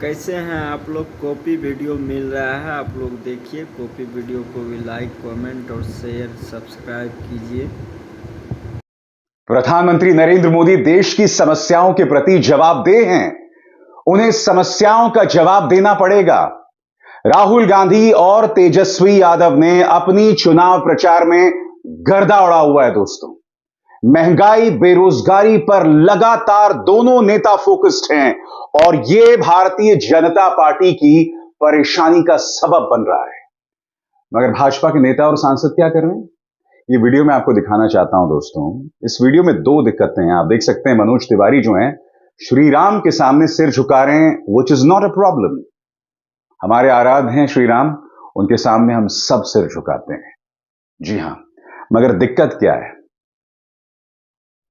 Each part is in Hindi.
कैसे हैं आप लोग। कॉपी वीडियो मिल रहा है, आप लोग देखिए। कॉपी वीडियो को भी लाइक, कमेंट और शेयर, सब्सक्राइब कीजिए। प्रधानमंत्री नरेंद्र मोदी देश की समस्याओं के प्रति जवाबदेह हैं। उन्हें समस्याओं का जवाब देना पड़ेगा। राहुल गांधी और तेजस्वी यादव ने अपनी चुनाव प्रचार में गर्दा उड़ा हुआ है दोस्तों। महंगाई, बेरोजगारी पर लगातार दोनों नेता फोकस्ड हैं और यह भारतीय जनता पार्टी की परेशानी का सबब बन रहा है। मगर भाजपा के नेता और सांसद क्या कर रहे हैं, ये वीडियो में आपको दिखाना चाहता हूं दोस्तों। इस वीडियो में दो दिक्कतें हैं। आप देख सकते हैं मनोज तिवारी जो हैं श्री राम के सामने सिर झुका रहे हैं, which is not a problem. हमारे आराध्य हैं श्री राम, उनके सामने हम सब सिर झुकाते हैं, जी हां। मगर दिक्कत क्या है,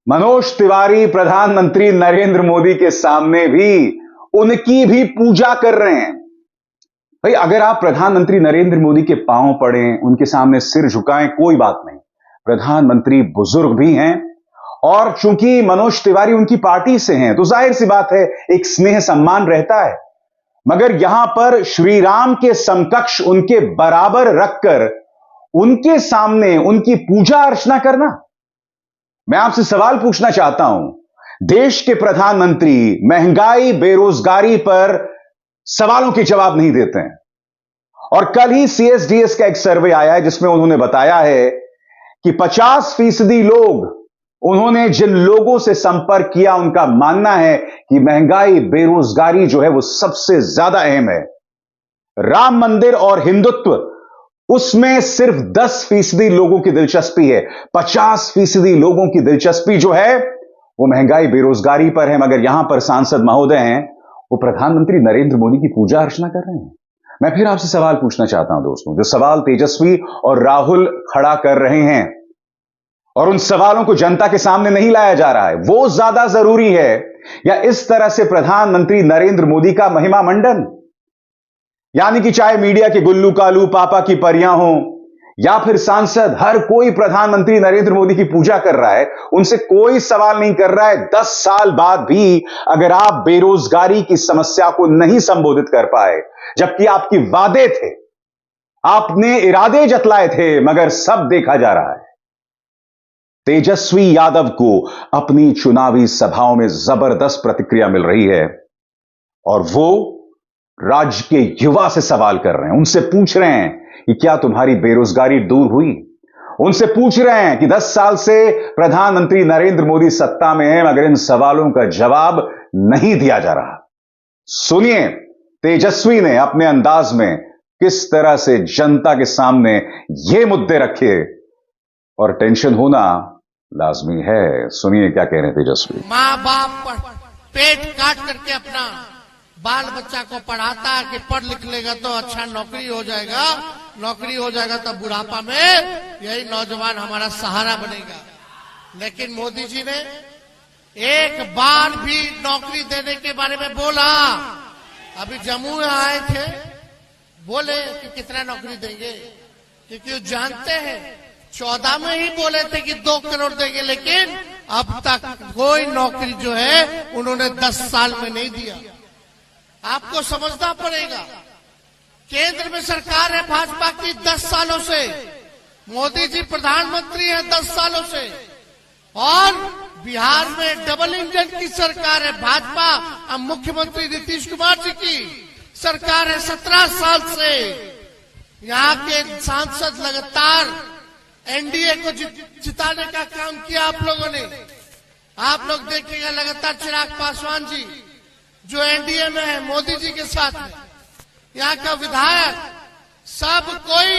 मनोज तिवारी प्रधानमंत्री नरेंद्र मोदी के सामने भी उनकी भी पूजा कर रहे हैं। भाई, अगर आप प्रधानमंत्री नरेंद्र मोदी के पांव पड़े, उनके सामने सिर झुकाएं, कोई बात नहीं। प्रधानमंत्री बुजुर्ग भी हैं और चूंकि मनोज तिवारी उनकी पार्टी से हैं तो जाहिर सी बात है एक स्नेह सम्मान रहता है। मगर यहां पर श्री राम के समकक्ष, उनके बराबर रखकर उनके सामने उनकी पूजा अर्चना करना, मैं आपसे सवाल पूछना चाहता हूं। देश के प्रधानमंत्री महंगाई, बेरोजगारी पर सवालों के जवाब नहीं देते हैं। और कल ही सीएसडीएस का एक सर्वे आया है जिसमें उन्होंने बताया है कि 50% लोग, उन्होंने जिन लोगों से संपर्क किया, उनका मानना है कि महंगाई, बेरोजगारी जो है वो सबसे ज्यादा अहम है। राम मंदिर और हिंदुत्व, उसमें सिर्फ 10% लोगों की दिलचस्पी है। 50% लोगों की दिलचस्पी जो है वो महंगाई, बेरोजगारी पर है। मगर यहां पर सांसद महोदय हैं, वो प्रधानमंत्री नरेंद्र मोदी की पूजा अर्चना कर रहे हैं। मैं फिर आपसे सवाल पूछना चाहता हूं दोस्तों, जो सवाल तेजस्वी और राहुल खड़ा कर रहे हैं और उन सवालों को जनता के सामने नहीं लाया जा रहा है, वो ज्यादा जरूरी है या इस तरह से प्रधानमंत्री नरेंद्र मोदी का महिमा मंडन? यानी कि चाहे मीडिया के गुल्लू कालू, पापा की परियां हो या फिर सांसद, हर कोई प्रधानमंत्री नरेंद्र मोदी की पूजा कर रहा है, उनसे कोई सवाल नहीं कर रहा है। 10 साल बाद भी अगर आप बेरोजगारी की समस्या को नहीं संबोधित कर पाए, जबकि आपकी वादे थे, आपने इरादे जतलाए थे, मगर सब देखा जा रहा है। तेजस्वी यादव को अपनी चुनावी सभाओं में जबरदस्त प्रतिक्रिया मिल रही है और वो राज्य के युवा से सवाल कर रहे हैं, उनसे पूछ रहे हैं कि क्या तुम्हारी बेरोजगारी दूर हुई? उनसे पूछ रहे हैं कि 10 साल से प्रधानमंत्री नरेंद्र मोदी सत्ता में है, मगर इन सवालों का जवाब नहीं दिया जा रहा। सुनिए तेजस्वी ने अपने अंदाज में किस तरह से जनता के सामने ये मुद्दे रखे, और टेंशन होना लाजमी है। सुनिए क्या कह रहे हैं तेजस्वी। माँ बाप पेट काट करके अपना बाल बच्चा को पढ़ाता है कि पढ़ लिख लेगा तो अच्छा नौकरी हो जाएगा, नौकरी हो जाएगा तो बुढ़ापा में यही नौजवान हमारा सहारा बनेगा। लेकिन मोदी जी ने एक बार भी नौकरी देने के बारे में बोला? अभी जम्मू में आए थे, बोले कि कितना नौकरी देंगे, क्योंकि वो जानते हैं 14 में ही बोले थे कि 2 करोड़ देंगे, लेकिन अब तक कोई नौकरी जो है उन्होंने 10 साल में नहीं दिया। आपको समझना पड़ेगा, केंद्र में सरकार है भाजपा की 10 सालों से, मोदी जी प्रधानमंत्री है 10 सालों से, और बिहार में डबल इंजन की सरकार है भाजपा। अब मुख्यमंत्री नीतीश कुमार जी की सरकार है 17 साल से। यहाँ के सांसद लगातार एनडीए को जिताने का काम किया आप लोगों ने। आप लोग देखिएगा लगातार चिराग पासवान जी जो एनडीए में है मोदी जी के साथ में, यहाँ का विधायक सब कोई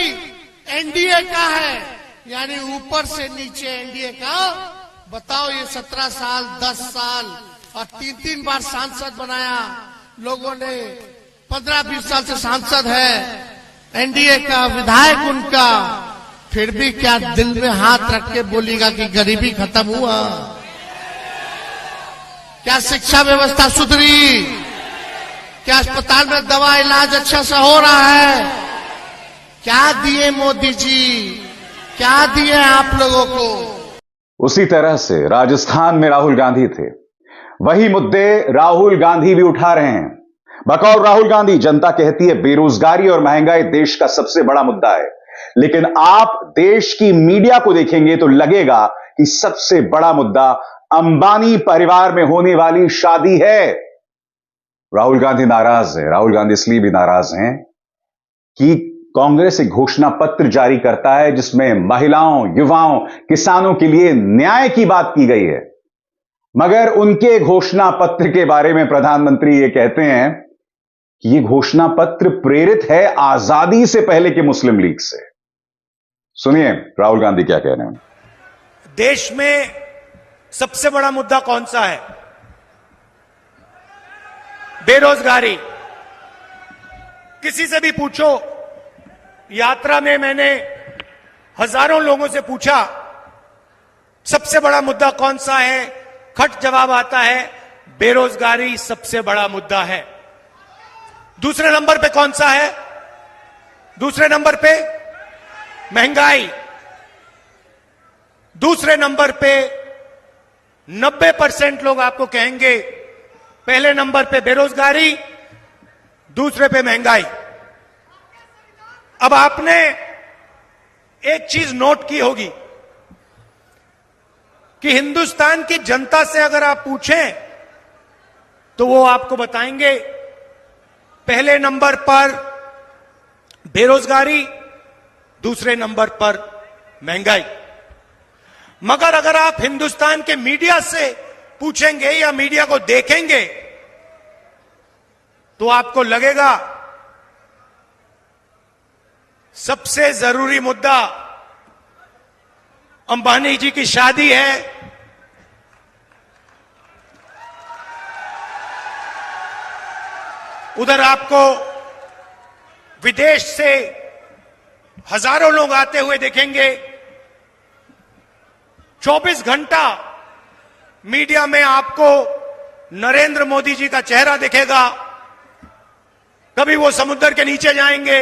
एनडीए का है, यानी ऊपर से नीचे एनडीए का। बताओ, ये 17 साल, 10 साल और 3-3 बार सांसद बनाया लोगों ने। 15-20 साल से सांसद है एनडीए का, विधायक उनका, फिर भी क्या दिल में हाथ रख के बोलेगा कि गरीबी खत्म हुआ? क्या शिक्षा व्यवस्था सुधरी? क्या अस्पताल में दवा इलाज अच्छा से हो रहा है? क्या दिए मोदी जी, क्या दिए आप लोगों को? उसी तरह से राजस्थान में राहुल गांधी थे, वही मुद्दे राहुल गांधी भी उठा रहे हैं। बकौल राहुल गांधी, जनता कहती है बेरोजगारी और महंगाई देश का सबसे बड़ा मुद्दा है, लेकिन आप देश की मीडिया को देखेंगे तो लगेगा कि सबसे बड़ा मुद्दा अंबानी परिवार में होने वाली शादी है। राहुल गांधी नाराज है। राहुल गांधी इसलिए भी नाराज हैं कि कांग्रेस एक घोषणा पत्र जारी करता है जिसमें महिलाओं, युवाओं, किसानों के लिए न्याय की बात की गई है, मगर उनके घोषणा पत्र के बारे में प्रधानमंत्री ये कहते हैं कि ये घोषणा पत्र प्रेरित है आजादी से पहले के मुस्लिम लीग से। सुनिए राहुल गांधी क्या कह रहे हैं। देश में सबसे बड़ा मुद्दा कौन सा है? बेरोजगारी। किसी से भी पूछो, यात्रा में मैंने हजारों लोगों से पूछा सबसे बड़ा मुद्दा कौन सा है, खट जवाब आता है बेरोजगारी सबसे बड़ा मुद्दा है। दूसरे नंबर पे कौन सा है? दूसरे नंबर पे महंगाई। दूसरे नंबर पे 90% लोग आपको कहेंगे पहले नंबर पे बेरोजगारी, दूसरे पे महंगाई। अब आपने एक चीज नोट की होगी कि हिंदुस्तान की जनता से अगर आप पूछें तो वो आपको बताएंगे पहले नंबर पर बेरोजगारी, दूसरे नंबर पर महंगाई। मगर अगर आप हिंदुस्तान के मीडिया से पूछेंगे या मीडिया को देखेंगे तो आपको लगेगा सबसे जरूरी मुद्दा अंबानी जी की शादी है, उधर आपको विदेश से हजारों लोग आते हुए देखेंगे। 24 घंटा मीडिया में आपको नरेंद्र मोदी जी का चेहरा दिखेगा। कभी वो समुद्र के नीचे जाएंगे,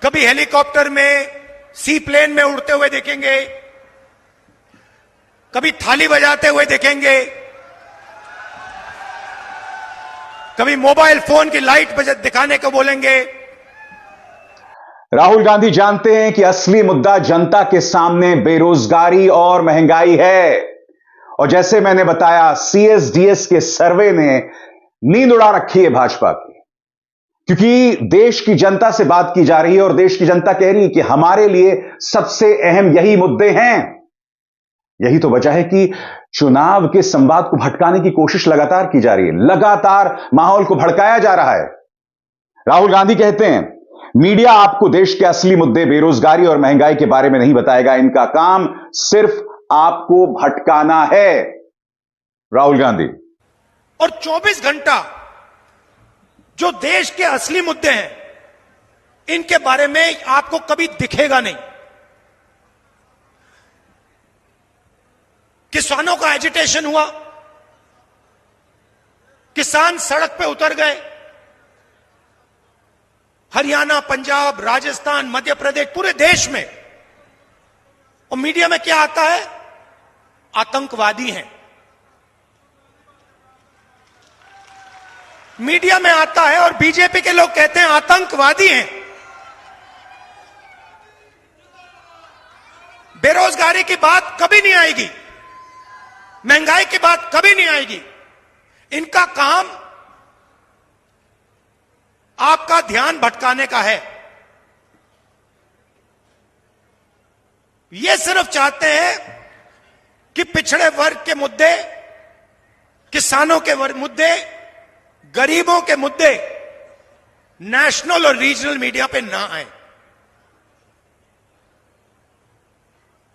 कभी हेलीकॉप्टर में, सी प्लेन में उड़ते हुए देखेंगे, कभी थाली बजाते हुए देखेंगे, कभी मोबाइल फोन की लाइट दिखाने को बोलेंगे। राहुल गांधी जानते हैं कि असली मुद्दा जनता के सामने बेरोजगारी और महंगाई है। और जैसे मैंने बताया, सीएसडीएस के सर्वे ने नींद उड़ा रखी है भाजपा की, क्योंकि देश की जनता से बात की जा रही है और देश की जनता कह रही है कि हमारे लिए सबसे अहम यही मुद्दे हैं। यही तो वजह है कि चुनाव के संवाद को भटकाने की कोशिश लगातार की जा रही है, लगातार माहौल को भड़काया जा रहा है। राहुल गांधी कहते हैं मीडिया आपको देश के असली मुद्दे बेरोजगारी और महंगाई के बारे में नहीं बताएगा, इनका काम सिर्फ आपको भटकाना है। राहुल गांधी। और 24 घंटा जो देश के असली मुद्दे हैं इनके बारे में आपको कभी दिखेगा नहीं। किसानों का एजिटेशन हुआ, किसान सड़क पे उतर गए। हरियाणा, पंजाब, राजस्थान, मध्य प्रदेश, पूरे देश में। और मीडिया में क्या आता है? आतंकवादी हैं। मीडिया में आता है और बीजेपी के लोग कहते हैं आतंकवादी हैं। बेरोजगारी की बात कभी नहीं आएगी, महंगाई की बात कभी नहीं आएगी। इनका काम आपका ध्यान भटकाने का है। ये सिर्फ चाहते हैं कि पिछड़े वर्ग के मुद्दे, किसानों के मुद्दे, गरीबों के मुद्दे नेशनल और रीजनल मीडिया पे ना आए।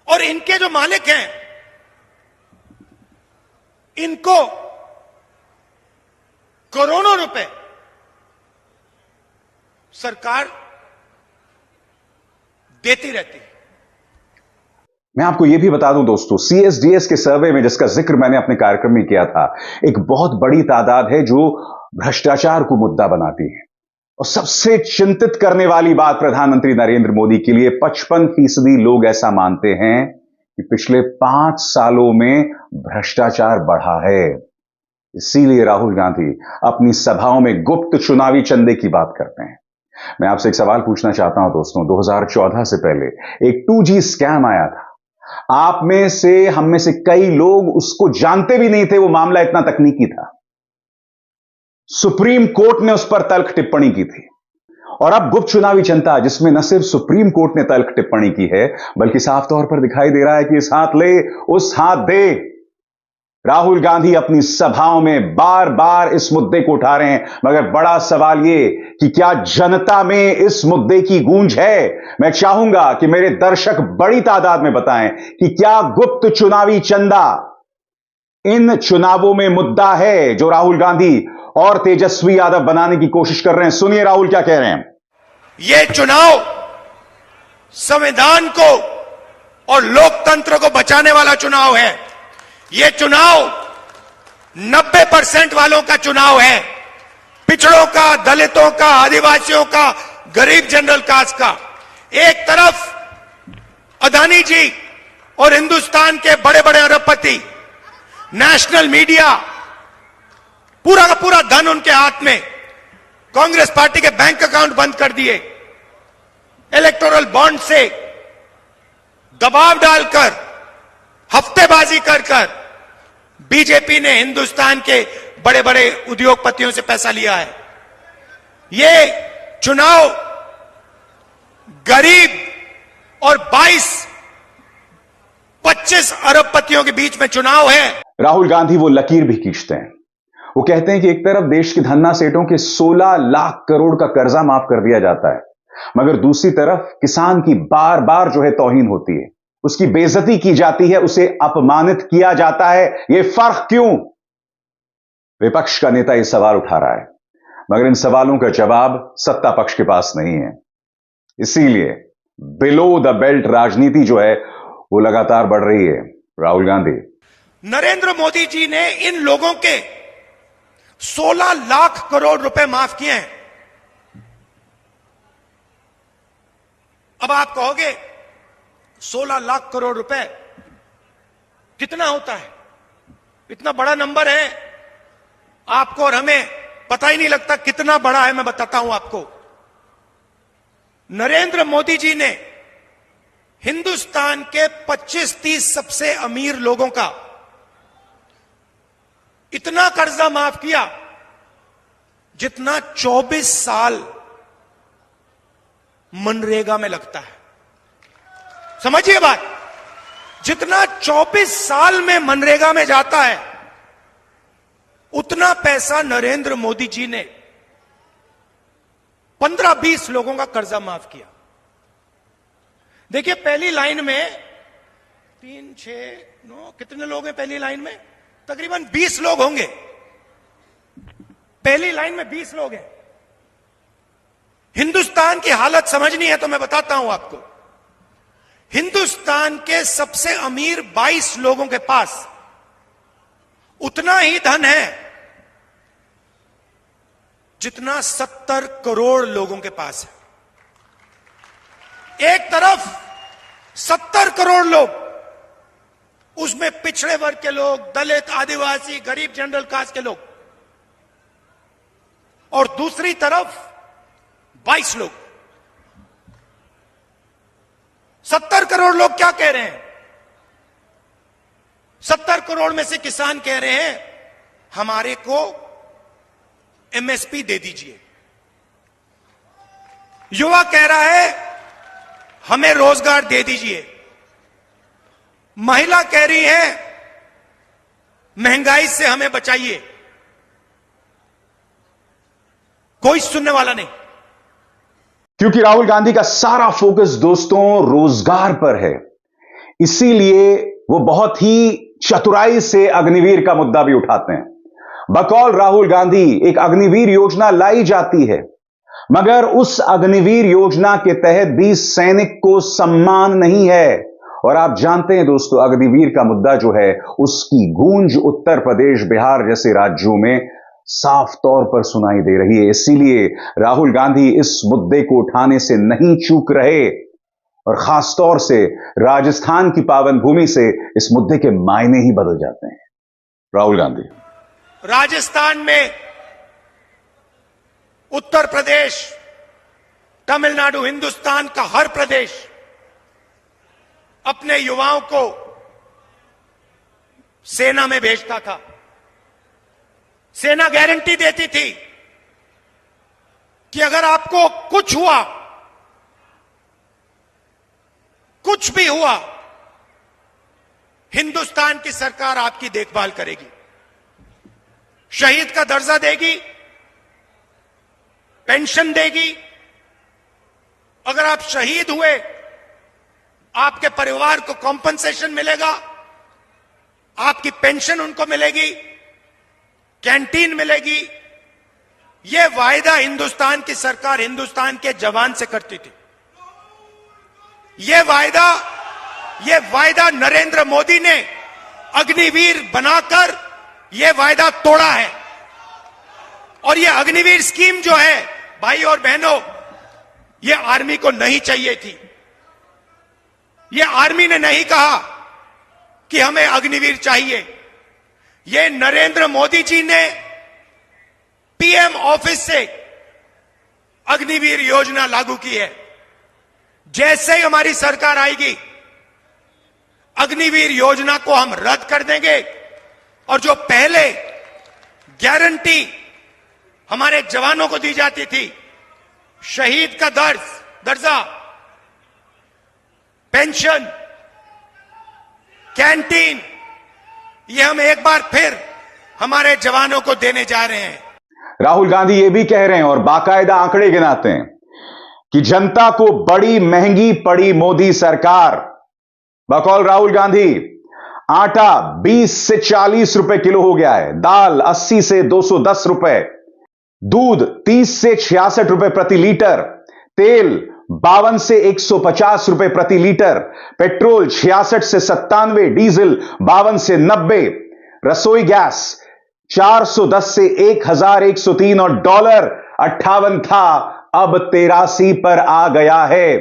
और इनके जो मालिक हैं इनको करोड़ों रुपए सरकार देती रहती है। मैं आपको यह भी बता दूं दोस्तों, सीएसडीएस के सर्वे में जिसका जिक्र मैंने अपने कार्यक्रम में किया था, एक बहुत बड़ी तादाद है जो भ्रष्टाचार को मुद्दा बनाती है। और सबसे चिंतित करने वाली बात प्रधानमंत्री नरेंद्र मोदी के लिए 55% लोग ऐसा मानते हैं कि पिछले 5 सालों में भ्रष्टाचार बढ़ा है। इसीलिए राहुल गांधी अपनी सभाओं में गुप्त चुनावी चंदे की बात करते हैं। मैं आपसे एक सवाल पूछना चाहता हूं दोस्तों, 2014 से पहले एक 2G स्कैम आया था। आप में से, हम में से कई लोग उसको जानते भी नहीं थे, वो मामला इतना तकनीकी था। सुप्रीम कोर्ट ने उस पर तल्ख टिप्पणी की थी। और अब गुप्त चुनावी जनता, जिसमें न सिर्फ सुप्रीम कोर्ट ने तल्ख टिप्पणी की है, बल्कि साफ तौर पर दिखाई दे रहा है कि इस हाथ ले उस हाथ दे। राहुल गांधी अपनी सभाओं में बार बार इस मुद्दे को उठा रहे हैं, मगर बड़ा सवाल यह कि क्या जनता में इस मुद्दे की गूंज है? मैं चाहूंगा कि मेरे दर्शक बड़ी तादाद में बताएं कि क्या गुप्त चुनावी चंदा इन चुनावों में मुद्दा है जो राहुल गांधी और तेजस्वी यादव बनाने की कोशिश कर रहे हैं। सुनिए राहुल क्या कह रहे हैं। ये चुनाव संविधान को और लोकतंत्र को बचाने वाला चुनाव है। ये चुनाव 90% वालों का चुनाव है, पिछड़ों का, दलितों का, आदिवासियों का, गरीब जनरल कास्ट का। एक तरफ अदानी जी और हिंदुस्तान के बड़े बड़े अरबपति, नेशनल मीडिया, पूरा का पूरा धन उनके हाथ में, कांग्रेस पार्टी के बैंक अकाउंट बंद कर दिए, इलेक्टोरल बॉन्ड से दबाव डालकर, हफ्तेबाजी कर बीजेपी ने हिंदुस्तान के बड़े बड़े उद्योगपतियों से पैसा लिया है। ये चुनाव गरीब और 25 अरबपतियों के बीच में चुनाव है। राहुल गांधी वो लकीर भी खींचते हैं। वो कहते हैं कि एक तरफ देश के धन्ना सेठों के 16 लाख करोड़ का कर्जा माफ कर दिया जाता है, मगर दूसरी तरफ किसान की बार बार जो है तौहीन होती है, उसकी बेइज्जती की जाती है, उसे अपमानित किया जाता है। यह फर्क क्यों? विपक्ष का नेता यह सवाल उठा रहा है, मगर इन सवालों का जवाब सत्ता पक्ष के पास नहीं है। इसीलिए बिलो द बेल्ट राजनीति जो है वो लगातार बढ़ रही है। राहुल गांधी, नरेंद्र मोदी जी ने इन लोगों के 16 लाख करोड़ रुपए माफ किए हैं। अब आप कहोगे 16 लाख करोड़ रुपए कितना होता है? इतना बड़ा नंबर है, आपको और हमें पता ही नहीं लगता कितना बड़ा है। मैं बताता हूं आपको। नरेंद्र मोदी जी ने हिंदुस्तान के 25-30 सबसे अमीर लोगों का इतना कर्जा माफ किया जितना 24 साल मनरेगा में लगता है। समझिए बात, जितना 24 साल में मनरेगा में जाता है, उतना पैसा नरेंद्र मोदी जी ने 15-20 लोगों का कर्जा माफ किया। देखिए, पहली लाइन में 3, 6, 9 कितने लोग हैं पहली लाइन में? तकरीबन 20 लोग होंगे। पहली लाइन में 20 लोग हैं। हिंदुस्तान की हालत समझनी है तो मैं बताता हूं आपको। हिंदुस्तान के सबसे अमीर 22 लोगों के पास उतना ही धन है जितना 70 करोड़ लोगों के पास है। एक तरफ 70 करोड़ लोग, उसमें पिछड़े वर्ग के लोग, दलित, आदिवासी, गरीब जनरल कास्ट के लोग, और दूसरी तरफ 22 लोग। 70 करोड़ लोग क्या कह रहे हैं? 70 करोड़ में से किसान कह रहे हैं हमारे को एमएसपी दे दीजिए। युवा कह रहा है हमें रोजगार दे दीजिए। महिला कह रही है महंगाई से हमें बचाइए। कोई सुनने वाला नहीं, क्योंकि राहुल गांधी का सारा फोकस दोस्तों रोजगार पर है। इसीलिए वो बहुत ही चतुराई से अग्निवीर का मुद्दा भी उठाते हैं। बकौल राहुल गांधी एक अग्निवीर योजना लाई जाती है, मगर उस अग्निवीर योजना के तहत भी सैनिक को सम्मान नहीं है। और आप जानते हैं दोस्तों, अग्निवीर का मुद्दा जो है उसकी गूंज उत्तर प्रदेश, बिहार जैसे राज्यों में साफ तौर पर सुनाई दे रही है। इसीलिए राहुल गांधी इस मुद्दे को उठाने से नहीं चूक रहे। और खासतौर से राजस्थान की पावन भूमि से इस मुद्दे के मायने ही बदल जाते हैं। राहुल गांधी। राजस्थान में, उत्तर प्रदेश, तमिलनाडु, हिंदुस्तान का हर प्रदेश अपने युवाओं को सेना में भेजता था। सेना गारंटी देती थी कि अगर आपको कुछ हुआ, कुछ भी हुआ, हिंदुस्तान की सरकार आपकी देखभाल करेगी, शहीद का दर्जा देगी, पेंशन देगी। अगर आप शहीद हुए, आपके परिवार को कॉम्पनसेशन मिलेगा, आपकी पेंशन उनको मिलेगी, कैंटीन मिलेगी। यह वायदा हिंदुस्तान की सरकार हिंदुस्तान के जवान से करती थी। यह वायदा नरेंद्र मोदी ने अग्निवीर बनाकर यह वायदा तोड़ा है। और यह अग्निवीर स्कीम जो है, भाई और बहनों, यह आर्मी को नहीं चाहिए थी। यह आर्मी ने नहीं कहा कि हमें अग्निवीर चाहिए। यह नरेंद्र मोदी जी ने पीएम ऑफिस से अग्निवीर योजना लागू की है। जैसे ही हमारी सरकार आएगी, अग्निवीर योजना को हम रद्द कर देंगे और जो पहले गारंटी हमारे जवानों को दी जाती थी, शहीद का दर्जा, पेंशन, कैंटीन, ये हम एक बार फिर हमारे जवानों को देने जा रहे हैं। राहुल गांधी ये भी कह रहे हैं और बाकायदा आंकड़े गिनाते हैं कि जनता को बड़ी महंगी पड़ी मोदी सरकार। बकौल राहुल गांधी, आटा 20 से 40 रुपए किलो हो गया है, दाल 80 से 210 रुपए, दूध 30 से 66 रुपए प्रति लीटर, तेल 52 से 150 रुपए प्रति लीटर, पेट्रोल 66 से 97, डीजल 52 से 90, रसोई गैस 410 से 1103 और डॉलर 58 था, अब 83 पर आ गया है।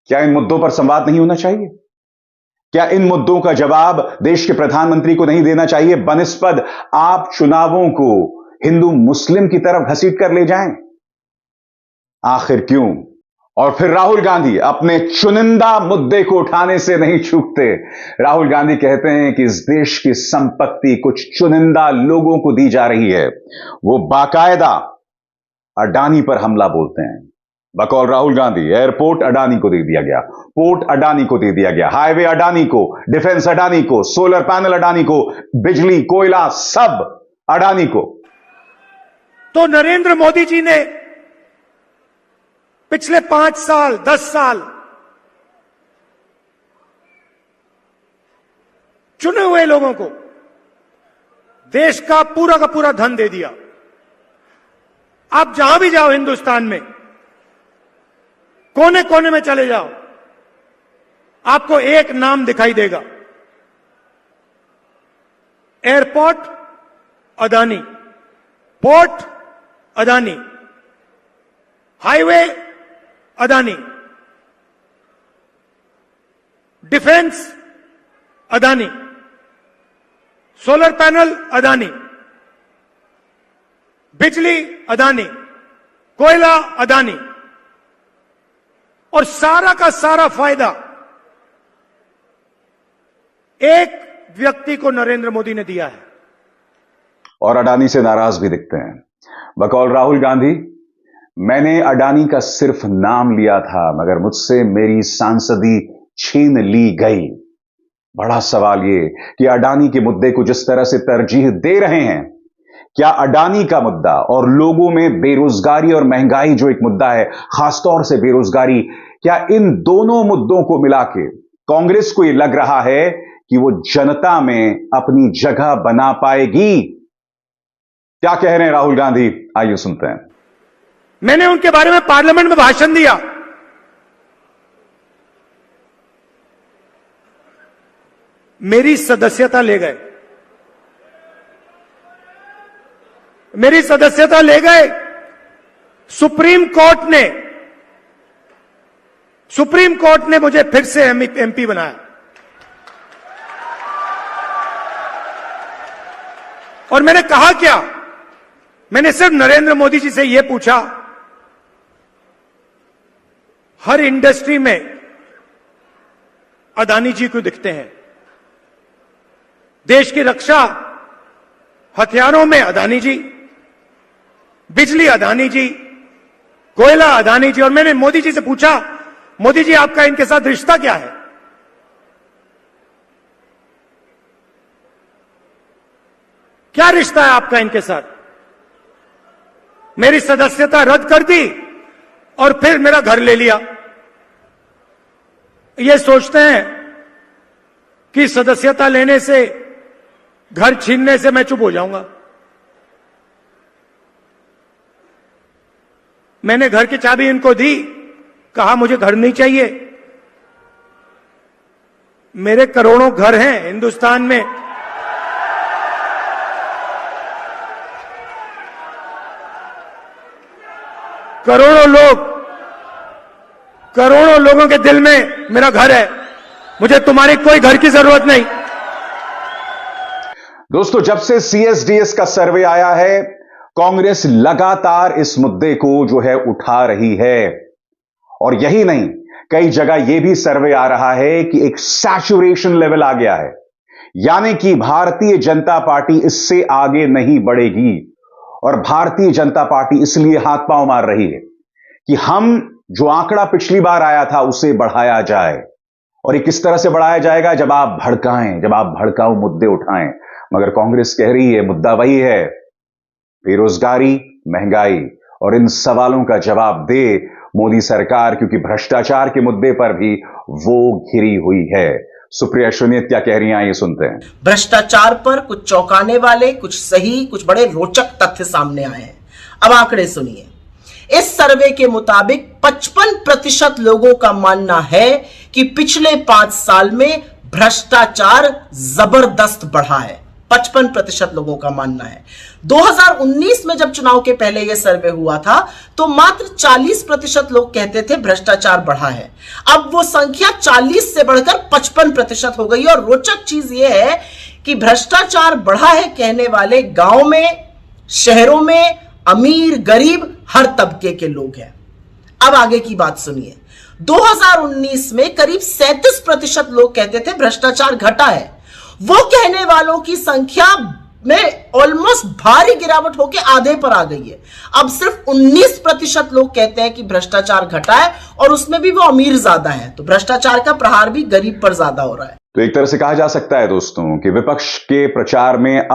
क्या इन मुद्दों पर संवाद नहीं होना चाहिए? क्या इन मुद्दों का जवाब देश के प्रधानमंत्री को नहीं देना चाहिए, बनिस्पत आप चुनावों को हिंदू मुस्लिम की तरफ घसीट कर ले जाएं? आखिर क्यों? और फिर राहुल गांधी अपने चुनिंदा मुद्दे को उठाने से नहीं चूकते। राहुल गांधी कहते हैं कि इस देश की संपत्ति कुछ चुनिंदा लोगों को दी जा रही है। वो बाकायदा अडानी पर हमला बोलते हैं। बकौल राहुल गांधी, एयरपोर्ट अडानी को दे दिया गया, पोर्ट अडानी को दे दिया गया, हाईवे अडानी को, डिफेंस अडानी को, सोलर पैनल अडानी को, बिजली, कोयला सब अडानी को। तो नरेंद्र मोदी जी ने पिछले 5 साल, 10 साल चुने हुए लोगों को देश का पूरा धन दे दिया। आप जहां भी जाओ हिंदुस्तान में, कोने कोने में चले जाओ, आपको एक नाम दिखाई देगा, airport Adani, port Adani, highway Adani, defence Adani, solar panel Adani, बिजली अदानी, कोयला अदानी, और सारा का सारा फायदा एक व्यक्ति को नरेंद्र मोदी ने दिया है। और अडानी से नाराज भी दिखते हैं। बकौल राहुल गांधी, मैंने अडानी का सिर्फ नाम लिया था, मगर मुझसे मेरी सांसदी छीन ली गई। बड़ा सवाल ये कि अडानी के मुद्दे को जिस तरह से तरजीह दे रहे हैं, क्या अडानी का मुद्दा और लोगों में बेरोजगारी और महंगाई जो एक मुद्दा है, खासतौर से बेरोजगारी, क्या इन दोनों मुद्दों को मिला के कांग्रेस को यह लग रहा है कि वो जनता में अपनी जगह बना पाएगी? क्या कह रहे हैं राहुल गांधी, आइए सुनते हैं। मैंने उनके बारे में पार्लियामेंट में भाषण दिया। मेरी सदस्यता ले गए, मेरी सदस्यता ले गए। सुप्रीम कोर्ट ने सुप्रीम कोर्ट ने मुझे फिर से एमपी बनाया और मैंने कहा क्या? मैंने सिर्फ नरेंद्र मोदी जी से यह पूछा, हर इंडस्ट्री में अदानी जी क्यों दिखते हैं? देश की रक्षा हथियारों में अदानी जी, बिजली अदानी जी, कोयला अदानी जी। और मैंने मोदी जी से पूछा, मोदी जी आपका इनके साथ रिश्ता क्या है? क्या रिश्ता है आपका इनके साथ? मेरी सदस्यता रद्द कर दी और फिर मेरा घर ले लिया। ये सोचते हैं कि सदस्यता लेने से, घर छीनने से मैं चुप हो जाऊंगा। मैंने घर की चाबी इनको दी, कहा मुझे घर नहीं चाहिए। मेरे करोड़ों घर हैं हिंदुस्तान में। करोड़ों लोगों के दिल में मेरा घर है। मुझे तुम्हारी कोई घर की जरूरत नहीं। दोस्तों, जब से सीएसडीएस का सर्वे आया है, कांग्रेस लगातार इस मुद्दे को जो है उठा रही है। और यही नहीं, कई जगह यह भी सर्वे आ रहा है कि एक सैचुरेशन लेवल आ गया है, यानी कि भारतीय जनता पार्टी इससे आगे नहीं बढ़ेगी। और भारतीय जनता पार्टी इसलिए हाथ पांव मार रही है कि हम जो आंकड़ा पिछली बार आया था उसे बढ़ाया जाए। और ये किस तरह से बढ़ाया जाएगा? जब आप भड़काएं, जब आप भड़काऊ मुद्दे उठाएं। मगर कांग्रेस कह रही है मुद्दा वही है, बेरोजगारी, महंगाई। और इन सवालों का जवाब दे मोदी सरकार, क्योंकि भ्रष्टाचार के मुद्दे पर भी वो घिरी हुई है। सुप्रिया सुनीत क्या कह रही हैं, ये सुनते हैं। भ्रष्टाचार पर कुछ चौंकाने वाले, कुछ सही, कुछ बड़े रोचक तथ्य सामने आए हैं। अब आंकड़े सुनिए। इस सर्वे के मुताबिक 55% लोगों का मानना है कि पिछले 5 साल में भ्रष्टाचार जबरदस्त बढ़ा है। 55% लोगों का मानना है। 2019 में जब चुनाव के पहले यह सर्वे हुआ था तो मात्र 40% लोग कहते थे भ्रष्टाचार बढ़ा है। अब वो संख्या 40 से बढ़कर 55% हो गई। और रोचक चीज यह है कि भ्रष्टाचार बढ़ा है कहने वाले गांव में, शहरों में, अमीर, गरीब, हर तबके के लोग हैं। अब आगे की बात सुनिए। 2019 में करीब 37% लोग कहते थे भ्रष्टाचार घटा है। वो कहने वालों की संख्या में ऑलमोस्ट भारी गिरावट होकर आधे पर आ गई है। अब सिर्फ 19% लोग कहते हैं कि भ्रष्टाचार घटा है, और उसमें भी वो अमीर ज्यादा है। तो भ्रष्टाचार का प्रहार भी गरीब पर ज्यादा हो रहा है। तो एक तरह से कहा जा सकता है दोस्तों कि विपक्ष के प्रचार में अब